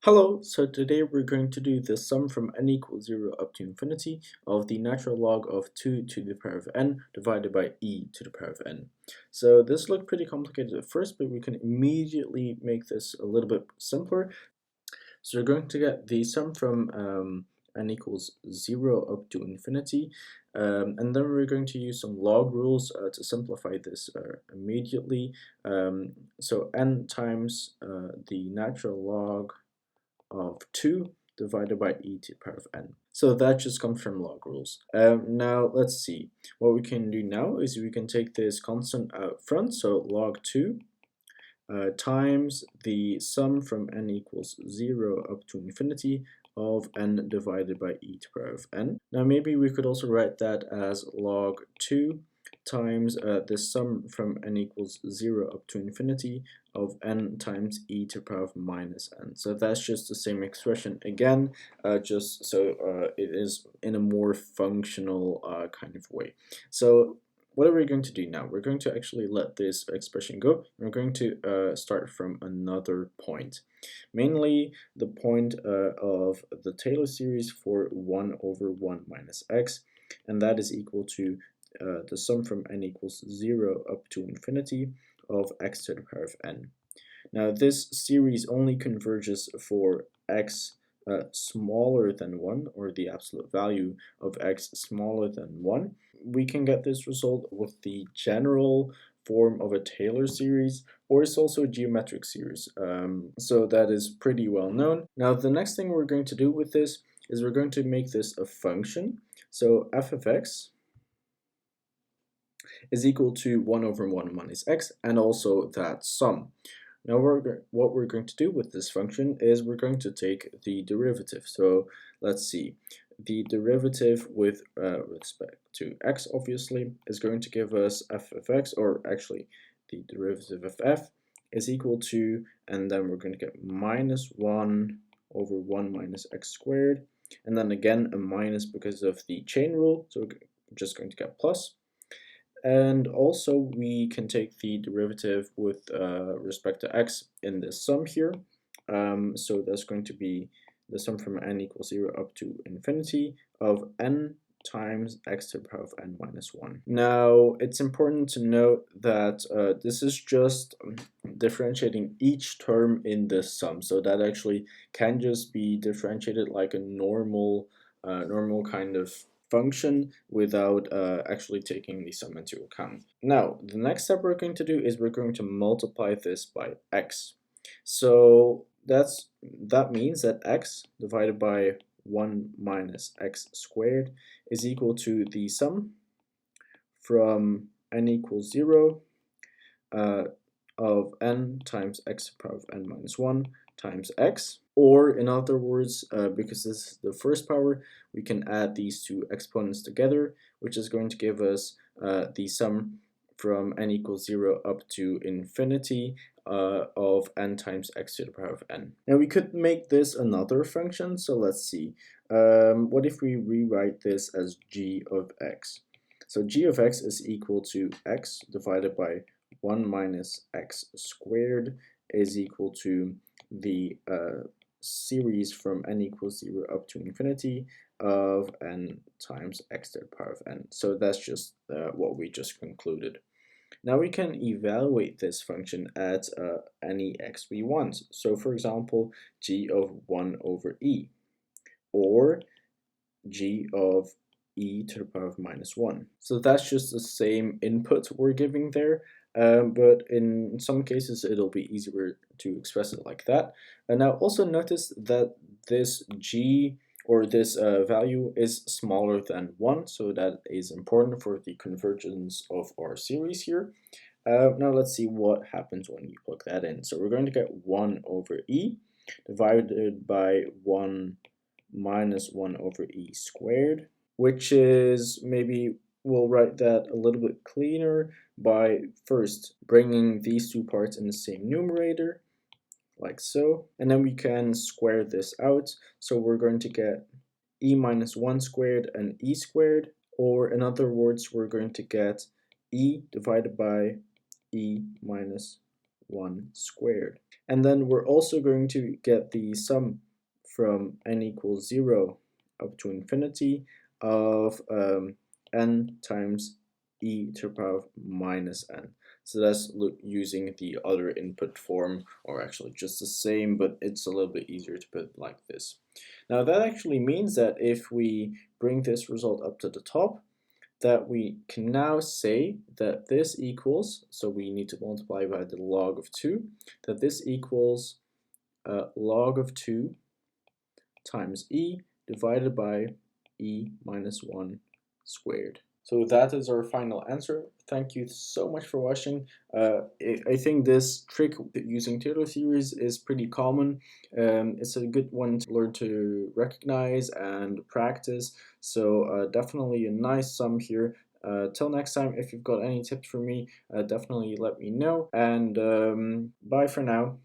Hello, so today we're going to do the sum from n equals 0 up to infinity of the natural log of 2 to the power of n divided by e to the power of n. So this looked pretty complicated at first, but we can immediately make this a little bit simpler. So we're going to get the sum from n equals 0 up to infinity, and then we're going to use some log rules to simplify this immediately. So n times the natural log of 2 divided by e to the power of n. So that just comes from log rules. Now let's see. What we can do now is we can take this constant out front, so log 2 times the sum from n equals 0 up to infinity of n divided by e to the power of n. Now maybe we could also write that as log 2 times the sum from n equals 0 up to infinity of n times e to the power of minus n. So that's just the same expression again, just so it is in a more functional kind of way. So what are we going to do now? We're going to actually let this expression go. We're going to start from another point. Mainly the point of the Taylor series for 1 over 1 minus x, and that is equal to the sum from n equals 0 up to infinity of x to the power of n. Now this series only converges for x smaller than 1, or the absolute value of x smaller than 1. We can get this result with the general form of a Taylor series, or it's also a geometric series. So that is pretty well known. Now the next thing we're going to do with this is we're going to make this a function. So f of x is equal to 1 over 1 minus x, and also that sum. Now what we're going to do with this function is we're going to take the derivative. So let's see. The derivative with respect to x, obviously, is going to give us f of x, or actually the derivative of f is equal to, and then we're going to get minus 1 over 1 minus x squared, and then again a minus because of the chain rule, so we're just going to get plus. And also we can take the derivative with respect to x in this sum here. So that's going to be the sum from n equals 0 up to infinity of n times x to the power of n minus 1. Now it's important to note that this is just differentiating each term in this sum, so that actually can just be differentiated like a normal kind of function without actually taking the sum into account. Now, the next step we're going to do is we're going to multiply this by x. So that means that x divided by 1 minus x squared is equal to the sum from n equals 0 of n times x to the power of n minus 1 times x, or in other words, because this is the first power, we can add these two exponents together, which is going to give us the sum from n equals 0 up to infinity of n times x to the power of n. Now we could make this another function, so let's see. What if we rewrite this as g of x? So g of x is equal to x divided by 1 minus x squared is equal to the series from n equals 0 up to infinity of n times x to the power of n. So that's just what we just concluded. Now we can evaluate this function at any x we want. So for example, g of 1 over e, or g of e to the power of minus 1. So that's just the same input we're giving there, but in some cases it'll be easier to express it like that. And now also notice that this g, or this value, is smaller than 1, so that is important for the convergence of our series here. Now let's see what happens when you plug that in. So we're going to get 1 over e divided by 1 minus 1 over e squared, which is, maybe we'll write that a little bit cleaner by first bringing these two parts in the same numerator, like so, and then we can square this out. So we're going to get e minus 1 squared and e squared, or in other words, we're going to get e divided by e minus 1 squared. And then we're also going to get the sum from n equals 0 up to infinity of n times e to the power of minus n. So that's using the other input form, or actually just the same, but it's a little bit easier to put like this. Now that actually means that if we bring this result up to the top, that we can now say that this equals, so we need to multiply by the log of 2, that this equals log of 2 times e divided by e minus 1 squared. So that is our final answer. Thank you so much for watching. I think this trick using Taylor series is pretty common. It's a good one to learn to recognize and practice. So definitely a nice sum here. Till next time, if you've got any tips for me, definitely let me know. And bye for now.